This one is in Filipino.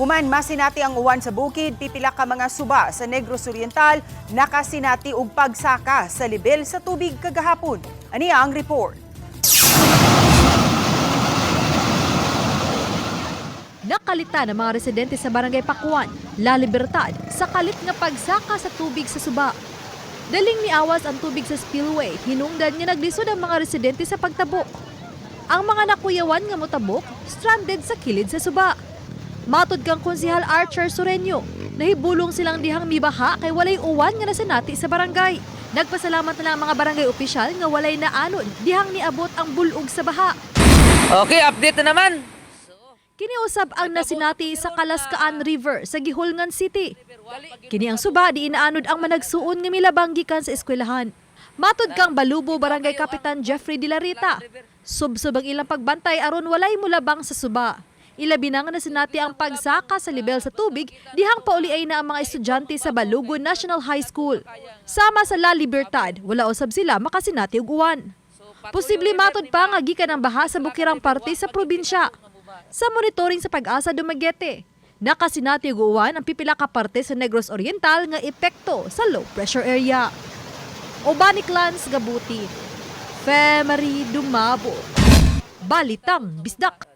Human masinati ang uwan sa bukid, pipila ka mga suba sa Negros Oriental, nakasinati og pagsaka sa lebel sa tubig kagahapon. Aniya ang report. Nakalita ng mga residente sa Barangay Pacuan, Libertad, sa kalit nga pagsaka sa tubig sa Suba. Daling mi-awas ang tubig sa spillway, hinungdan nga naglisud ang mga residente sa pagtabok. Ang mga nakuyawan nga motabok, stranded sa kilid sa Suba. Matod kang Konsehal Archer Sureño, nahibulong silang dihang mibaha kay walay uwan nga nasinati sa barangay. Nagpasalamat na lang ang mga barangay opisyal nga walay naanod dihang niabot ang bulog sa baha. Okay, update na naman. Kiniusab ang nasinati sa Kalaskasan River sa Guihulngan City. Kini ang Suba di inaanod ang managsoon nga milabang gikan sa eskwelahan. Matod kang Balubo Barangay Kapitan Jeffrey De La Rita, subsub ang ilang pagbantay aron walay mulabang sa Suba. Ilabi na nga nasinati ang pagsaka sa lebel sa tubig dihang pauliay na ang mga estudyante sa Balugo National High School. Sama sa Libertad, wala usab sila makasinati og uwan. Posible matod pa nga gikan ang baha sa bukirang parte sa probinsya. Sa monitoring sa Pag-asa Dumaguete, nakasinati og uwan ang pipila ka parte sa Negros Oriental nga epekto sa low pressure area. Obanik Lance Gabuti, Femery Dumabo, Balitang, Bisdak.